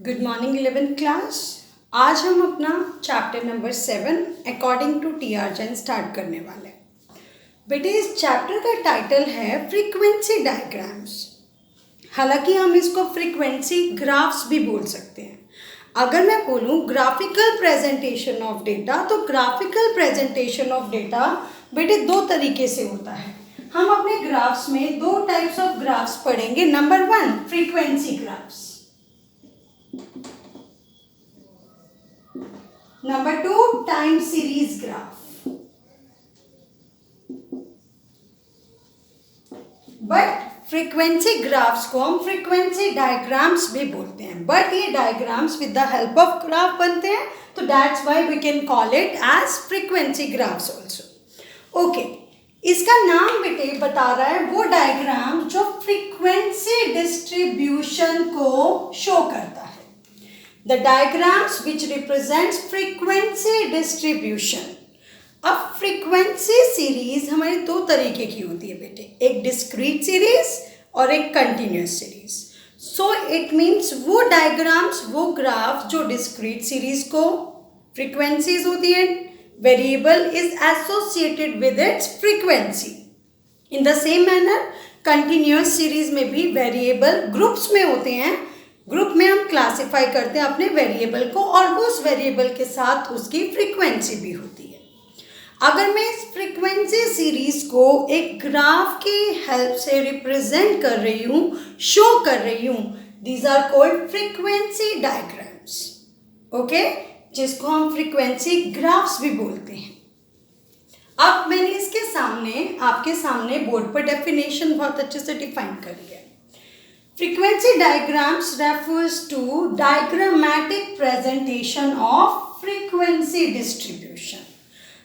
Good morning 11th class. आज हम अपना chapter number 7 according to T R. Jain start करने वाले हैं। बेटे इस चैप्टर का टाइटल है फ्रीक्वेंसी डायग्राम्स। हालांकि हम इसको फ्रीक्वेंसी ग्राफ्स भी बोल सकते हैं। अगर मैं बोलूँ ग्राफिकल प्रेजेंटेशन ऑफ डेटा, तो ग्राफिकल प्रेजेंटेशन ऑफ डेटा बेटे दो तरीके से होता है। हम अपने ग्राफ्स में दो टाइप्स ऑफ ग्राफ्स पढ़ेंगे। Number 1 frequency graphs, number 2 time series graph. But frequency graphs को हम फ्रीक्वेंसी डायग्राम्स भी बोलते हैं, बट ये diagrams with the help of graph बनते हैं, तो that's why we can call it as frequency graphs also. Okay, इसका नाम बेटे बता रहा है वो डायग्राम जो फ्रीक्वेंसी डिस्ट्रीब्यूशन को शो करता है। The diagrams which represents frequency distribution. अब फ्रीक्वेंसी सीरीज हमारी दो तरीके की होती है बेटे, एक डिस्क्रीट सीरीज और एक continuous series. So it means वो डायग्राम्स, वो ग्राफ जो डिस्क्रीट सीरीज को फ्रीक्वेंसीज होती है, variable is associated with its frequency. In the same manner continuous series में भी वेरिएबल ग्रुप्स में होते हैं। ग्रुप में हम क्लासिफाई करते हैं अपने वेरिएबल को और उस वेरिएबल के साथ उसकी फ्रीक्वेंसी भी होती है। अगर मैं इस फ्रीक्वेंसी सीरीज को एक ग्राफ की हेल्प से रिप्रेजेंट कर रही हूँ, शो कर रही हूँ, these are called frequency diagrams. Okay, जिसको हम फ्रीक्वेंसी ग्राफ्स भी बोलते हैं। अब मैंने इसके सामने आपके सामने बोर्ड पर डेफिनेशन बहुत अच्छे से डिफाइन करी है। Frequency diagrams refers to diagrammatic presentation of frequency distribution.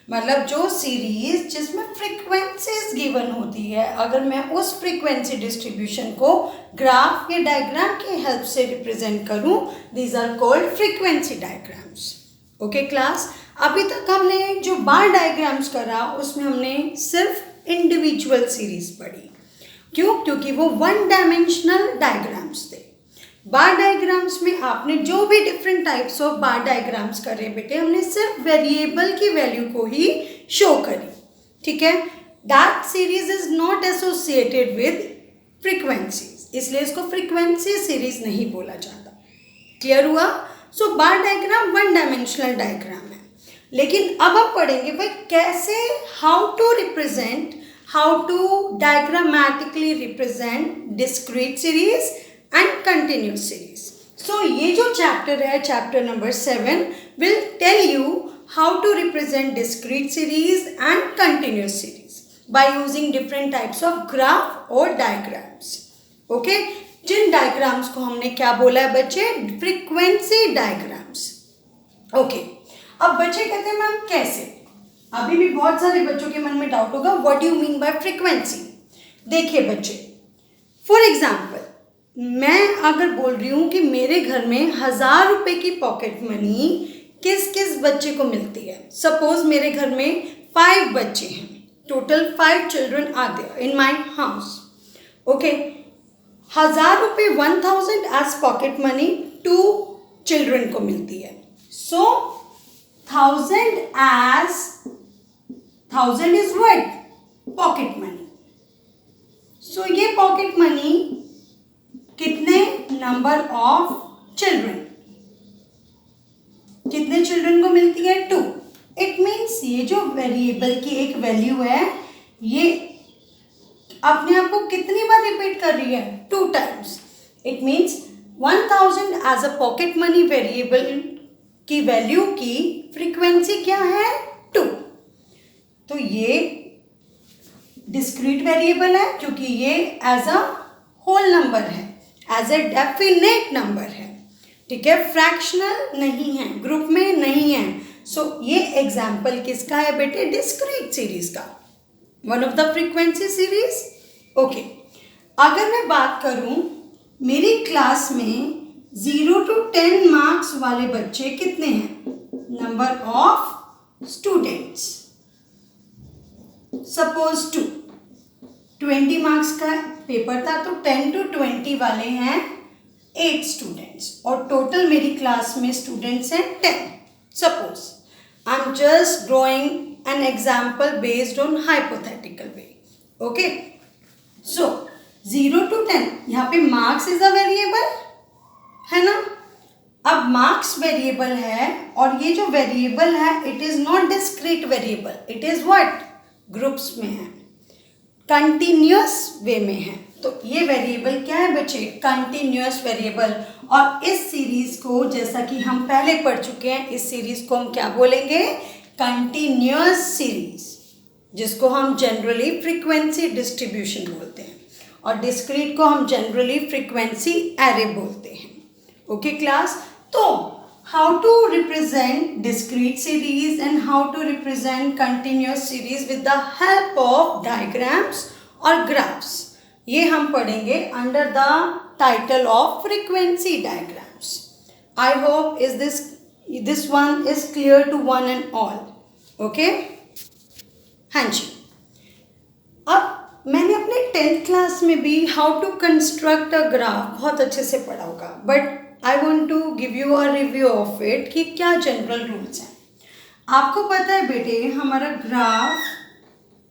मतलब जो सीरीज जिसमें फ्रीक्वेंसीज गिवन होती है, अगर मैं उस फ्रीक्वेंसी डिस्ट्रीब्यूशन को ग्राफ या डायग्राम की हेल्प से रिप्रेजेंट करूं, these are called frequency diagrams. Okay class, अभी तक हमने जो बार डायग्राम्स करा उसमें हमने सिर्फ इंडिविजुअल सीरीज पढ़ी। क्यों? क्योंकि वो वन डायमेंशनल डायग्राम्स थे। बार डायग्राम्स में आपने जो भी different types of bar diagrams करे बेटे, हमने सिर्फ वेरिएबल की वैल्यू को ही शो करी। ठीक है, that series is not associated with frequencies, इसलिए इसको फ्रीक्वेंसी सीरीज नहीं बोला जाता। क्लियर हुआ? सो बार डायग्राम वन डायमेंशनल डायग्राम है। लेकिन अब हम पढ़ेंगे भाई कैसे, how to diagrammatically represent discrete series and continuous series. So ये जो चैप्टर है, chapter number 7 will tell you how to represent discrete series and continuous series by using different types of graph or diagrams. Okay, जिन diagrams को हमने क्या बोला है बच्चे? Frequency diagrams. ओके, अब बच्चे कहते हैं मैम कैसे? अभी भी बहुत सारे बच्चों के मन में डाउट होगा, what do you mean by frequency? देखिए बच्चे, फॉर एग्जाम्पल मैं अगर बोल रही हूँ कि मेरे घर में 1000 रुपये की पॉकेट मनी किस किस बच्चे को मिलती है। सपोज मेरे घर में 5 बच्चे हैं, total 5 children are there in my house. Okay, 1000 रुपये 1000 एज पॉकेट मनी 2 चिल्ड्रन को मिलती है। सो 1000 is what? Pocket money. So ये पॉकेट मनी कितने नंबर ऑफ चिल्ड्रन, कितने चिल्ड्रन को मिलती है? 2। इट मीन्स ये जो वेरिएबल की एक वैल्यू है, ये अपने आप को कितनी बार रिपीट कर रही है? 2 times. It means 1000 as a pocket money variable की वैल्यू की फ्रीक्वेंसी क्या है? 2। तो ये डिस्क्रीट वेरिएबल है क्योंकि ये एज अ होल नंबर है, एज अ डेफिनेट नंबर है। ठीक है, फ्रैक्शनल नहीं है, ग्रुप में नहीं है। सो ये एग्जाम्पल किसका है बेटे? डिस्क्रीट सीरीज का, one of the frequency series. Okay, अगर मैं बात करूं मेरी क्लास में 0 to 10 मार्क्स वाले बच्चे कितने हैं? Number of students, suppose 2। 20 marks का पेपर था तो 10 to 20 वाले हैं 8 स्टूडेंट्स। स्टूडेंट्स और टोटल मेरी क्लास में स्टूडेंट्स हैं 10. Suppose I am just drawing an example based on hypothetical way. Okay, so 0 to 10 यहाँ पे मार्क्स इज अ वेरिएबल है ना. अब मार्क्स वेरिएबल है और ये जो वेरिएबल है it is not discrete variable, it is what, groups में है, कंटिन्यूअस वे में है. तो ये वेरिएबल क्या है बच्चे, कंटिन्यूअस वेरिएबल. और इस सीरीज को जैसा कि हम पहले पढ़ चुके हैं, इस सीरीज को हम क्या बोलेंगे, कंटिन्यूअस सीरीज, जिसको हम जनरली फ्रीक्वेंसी डिस्ट्रीब्यूशन बोलते हैं और डिस्क्रीट को हम जनरली फ्रीक्वेंसी एरे बोलते हैं. ओके क्लास, तो how to represent discrete series and how to represent continuous series with the help of diagrams और ग्राफ्स, ये हम पढ़ेंगे under the title of frequency diagrams. I hope is this one is clear to one and all. Okay, हाँ जी. अब मैंने अपने 10th class में भी how to construct a graph बहुत अच्छे से पढ़ा होगा, but I want to give you a review of it कि क्या जनरल रूल्स हैं. आपको पता है बेटे, हमारा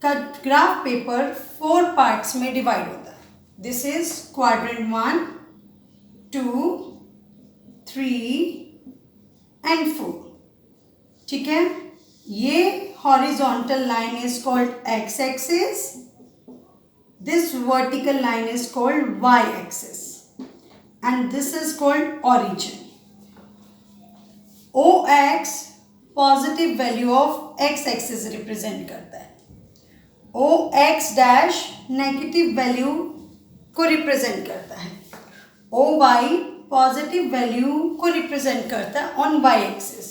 ग्राफ पेपर 4 पार्ट्स में डिवाइड होता है. This is quadrant 1, 2, 3 and 4. ठीक है, ये horizontal line is called x axis, this vertical line is called y axis and this is called origin. OX positive value of x axis represent करता है, OX dash negative value को represent करता है, OY positive value को represent करता है on y axis,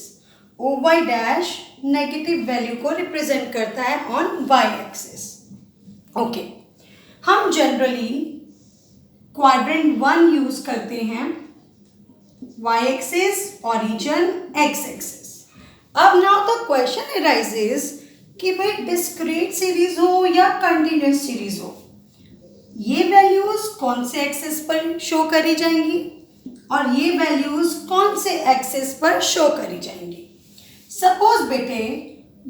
OY dash negative value को represent करता है ऑन y एक्सिस. ओके, हम जनरली क्वाड्रेंट 1 यूज करते हैं, y axis, origin, x axis. अब नाउ द क्वेश्चन अराइजेस कि भाई डिस्क्रीट सीरीज हो या कंटिन्यूअस सीरीज हो, ये वैल्यूज कौन से एक्सिस पर शो करी जाएंगी और ये वैल्यूज कौन से एक्सिस पर शो करी जाएंगी. सपोज बेटे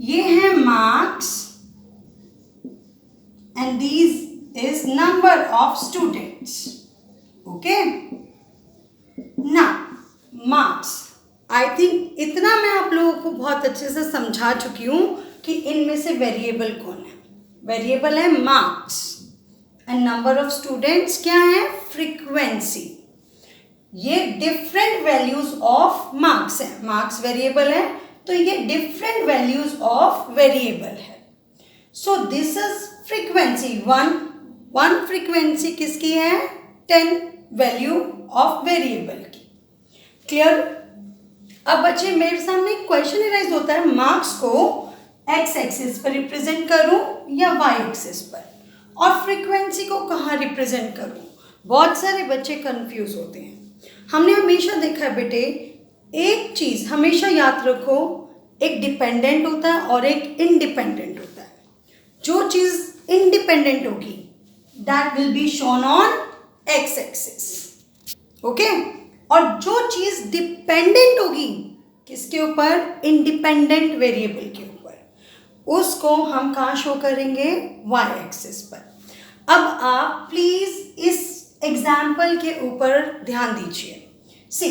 ये है marks and these is number of students. Okay, now marks. I think इतना मैं आप लोगों को बहुत अच्छे से समझा चुकी हूँ कि इनमें से वेरिएबल कौन है. वेरिएबल है marks and number of students क्या है, फ्रीक्वेंसी. ये डिफरेंट वैल्यूज ऑफ मार्क्स है, मार्क्स वेरिएबल है तो ये डिफरेंट वैल्यूज ऑफ वेरिएबल है. So this is frequency. One frequency किसकी है, 10 वैल्यू ऑफ वेरिएबल की. क्लियर. अब बच्चे मेरे सामने क्वेश्चन अराइज होता है, मार्क्स को एक्स एक्सिस पर रिप्रेजेंट करूं या वाई एक्सिस पर, और फ्रीक्वेंसी को कहाँ रिप्रेजेंट करूं. बहुत सारे बच्चे कंफ्यूज होते हैं. हमने हमेशा देखा है बेटे, एक चीज हमेशा याद रखो, एक डिपेंडेंट होता है और एक इंडिपेंडेंट होता है. जो चीज इंडिपेंडेंट होगी that will be shown on x axis. Okay, और जो चीज डिपेंडेंट होगी किसके ऊपर, इंडिपेंडेंट वेरिएबल के ऊपर, उसको हम कहाँ शो करेंगे, y एक्सिस पर. अब आप प्लीज इस एग्जाम्पल के ऊपर ध्यान दीजिए. सी,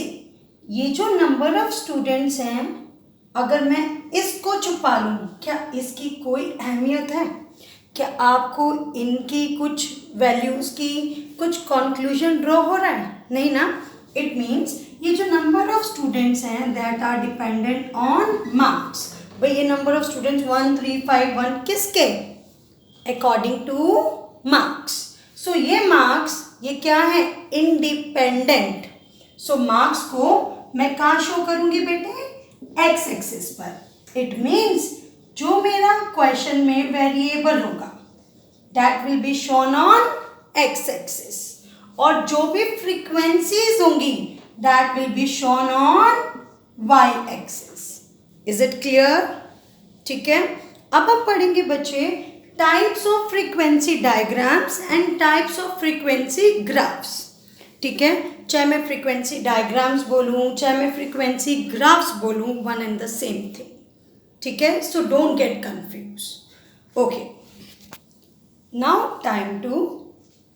ये जो नंबर ऑफ स्टूडेंट्स हैं, अगर मैं इसको छुपा लूँ, क्या इसकी कोई अहमियत है? क्या आपको इनकी कुछ वैल्यूज़ की कुछ कंक्लूजन ड्रॉ हो रहा है? नहीं ना. इट मीन्स ये जो नंबर ऑफ स्टूडेंट्स हैं that are dependent on marks. भाई ये नंबर ऑफ स्टूडेंट्स 1 3 5 1 किसके, अकॉर्डिंग टू मार्क्स. सो ये मार्क्स ये क्या है, इंडिपेंडेंट. सो मार्क्स को मैं कहाँ शो करूँगी बेटे, एक्स एक्सिस पर. इट मीन्स जो मेरा क्वेश्चन में वेरिएबल होगा that will be shown on x axis, और जो भी फ्रीक्वेंसीज होंगी that will be shown on y axis. Is it clear? ठीक है. अब हम पढ़ेंगे बच्चे types of frequency diagrams and types of frequency graphs. ठीक है, चाहे मैं फ्रीक्वेंसी डायग्राम्स बोलूँ, चाहे मैं फ्रीक्वेंसी ग्राफ्स बोलूँ, one and the same thing. ठीक है, so don't get confuse. Okay, now time to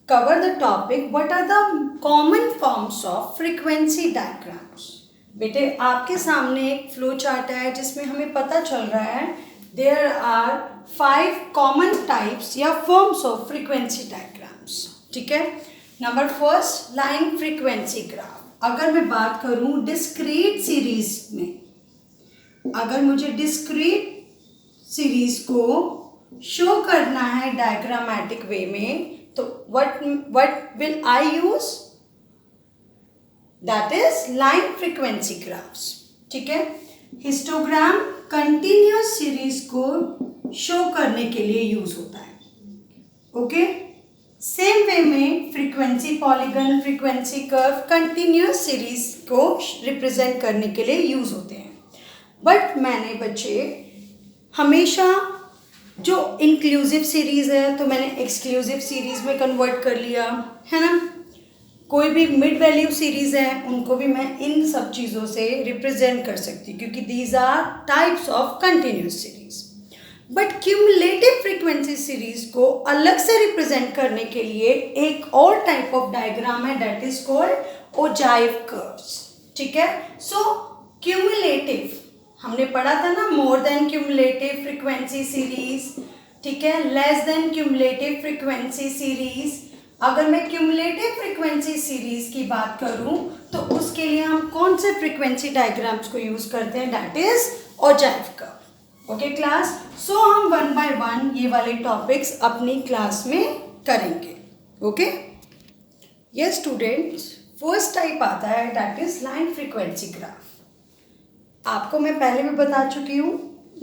cover the topic what are the common forms of frequency diagrams. बेटे आपके सामने एक फ्लो चार्ट है जिसमें हमें पता चल रहा है there are 5 common types या forms of frequency diagrams. ठीक है, number first line frequency graph. अगर मैं बात करूं डिस्क्रीट सीरीज में, अगर मुझे डिस्क्रीट सीरीज को शो करना है डायग्रामेटिक वे में, तो what will I use? That is line frequency graphs. ठीक है, हिस्टोग्राम कंटिन्यूस सीरीज को शो करने के लिए यूज होता है. ओके, सेम वे में frequency polygon, frequency curve continuous series को रिप्रेजेंट करने के लिए यूज होते हैं. बट मैंने बच्चे हमेशा जो इंक्लूसिव सीरीज़ है तो मैंने एक्सक्लूसिव सीरीज़ में कन्वर्ट कर लिया है ना. कोई भी मिड वैल्यू सीरीज़ है उनको भी मैं इन सब चीज़ों से रिप्रेजेंट कर सकती हूँ क्योंकि these are types of continuous series. But cumulative frequency series को अलग से रिप्रेजेंट करने के लिए एक और टाइप ऑफ डायग्राम है, that is called ogive curves. ठीक है, सो क्यूमुलेटिव हमने पढ़ा था ना, more than cumulative frequency series. ठीक है, less than cumulative frequency series. अगर मैं क्यूमुलेटिव फ्रीक्वेंसी सीरीज की बात करूं तो उसके लिए हम कौन से फ्रीक्वेंसी डायग्राम्स को यूज करते हैं, that is ogive curve. Okay class, so हम वन बाय वन ये वाले टॉपिक्स अपनी क्लास में करेंगे. ओके, ये स्टूडेंट्स फर्स्ट टाइप आता है that is line frequency graph. आपको मैं पहले भी बता चुकी हूँ,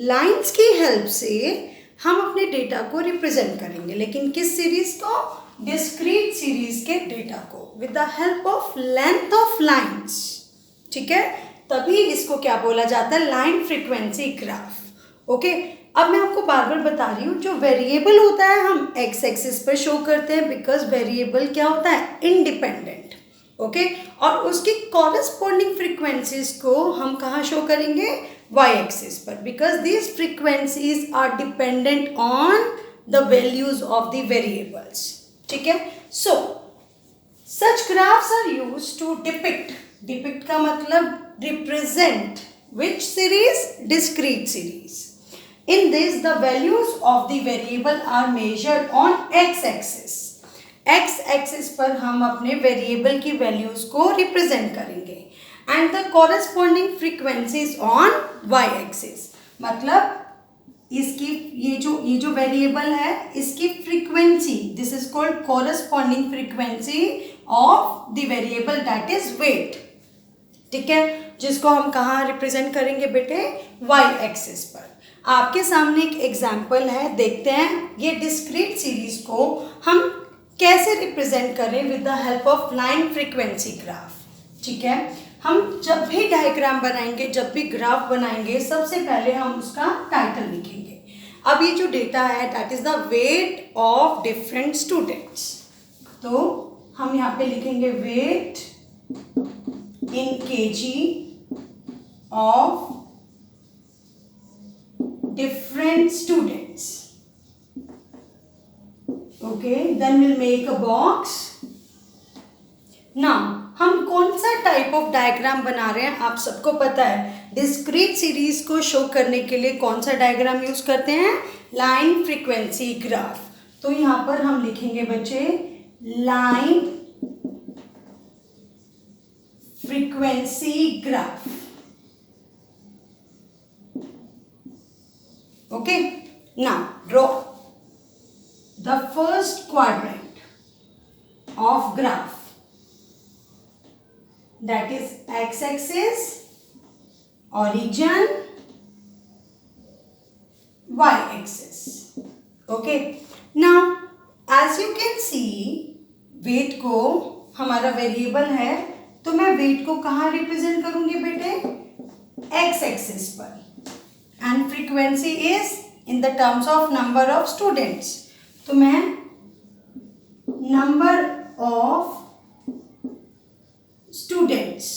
लाइंस की हेल्प से हम अपने डेटा को रिप्रेजेंट करेंगे, लेकिन किस सीरीज को, डिस्क्रीट सीरीज के डेटा को with the help of length of lines. ठीक है, तभी इसको क्या बोला जाता है, लाइन फ्रीक्वेंसी ग्राफ. ओके, अब मैं आपको बार बार बता रही हूँ, जो वेरिएबल होता है हम एक्स एक्सिस पर शो करते हैं बिकॉज वेरिएबल क्या होता है, इंडिपेंडेंट. ओके, और उसकी कॉरेस्पॉन्डिंग फ्रीक्वेंसीज को हम कहाँ शो करेंगे, वाई एक्सिस पर, because these frequencies are dependent on the values of the variables. ठीक है, so such graphs are used to depict का मतलब represent which series, discrete series. In this, the values of the variable are measured on x-axis. x-axis पर हम अपने variable की values को represent करेंगे and the corresponding frequencies on y-axis. मतलब इसकी ये जो वेरिएबल है इसकी frequency, this is called corresponding frequency of the variable that is weight. ठीक है, जिसको हम कहाँ रिप्रेजेंट करेंगे बेटे, y-axis पर. आपके सामने एक एग्जाम्पल है, देखते हैं ये डिस्क्रीट सीरीज को हम कैसे रिप्रेजेंट करें with the help of line frequency graph. ठीक है, हम जब भी डायग्राम बनाएंगे, जब भी ग्राफ बनाएंगे, सबसे पहले हम उसका टाइटल लिखेंगे. अब ये जो डेटा है that is the weight of different students, तो हम यहाँ पे लिखेंगे weight in kg of different students. Okay, then we'll make a box. Now हम कौन सा टाइप ऑफ डायग्राम बना रहे हैं, आप सबको पता है डिस्क्रीट सीरीज को शो करने के लिए कौन सा डायग्राम यूज करते हैं, लाइन फ्रीक्वेंसी ग्राफ. तो यहाँ पर हम लिखेंगे बच्चे line frequency graph. Okay, now draw the first quadrant of graph, that is x-axis, origin, y-axis. Okay, now as you can see, weight को हमारा वेरिएबल है तो मैं वेट को कहाँ रिप्रेजेंट करूंगी बेटे, x-axis पर. And frequency is in the terms of number of students. तो मैं number of स्टूडेंट्स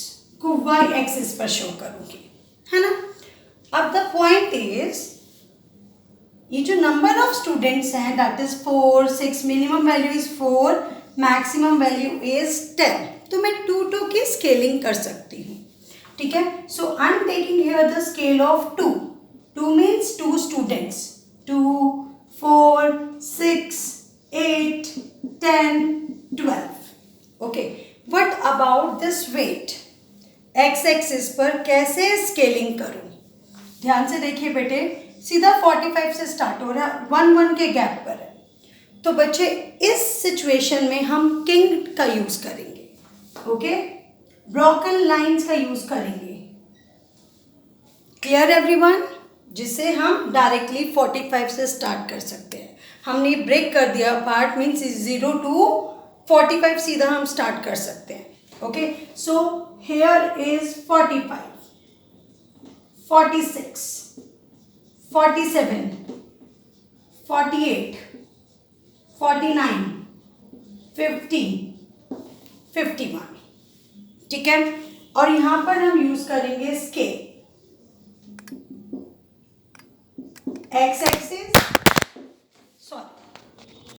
को वाई एक्सिस पर शो करूंगी, है ना। अब द पॉइंट इज ये जो नंबर ऑफ स्टूडेंट्स हैं that is 4, 6, minimum value is 4, maximum value is 10, तो मैं 2 की स्केलिंग कर सकती हूँ, ठीक है। So I am taking here the scale of 2 means 2 students, 2, 4, 6, 8, 10, 12। Okay, what about this wait, x axis पर कैसे स्केलिंग करूँ। ध्यान से देखिए बेटे, सीधा 45 से स्टार्ट हो रहा है, 1 के गैप पर है, तो बच्चे इस सिचुएशन में हम किंग का यूज करेंगे, ओके, ब्रोकन लाइंस का यूज करेंगे। क्लियर एवरीवन, जिससे हम डायरेक्टली 45 से स्टार्ट कर सकते हैं। हमने ब्रेक कर दिया, पार्ट मीन्स 0 to 45 सीधा हम स्टार्ट कर सकते हैं, ओके। सो हियर इज 45, 46, 47, 48, 49, 50, 51, ठीक है। और यहाँ पर हम यूज करेंगे स्केल, एक्स एक्सिस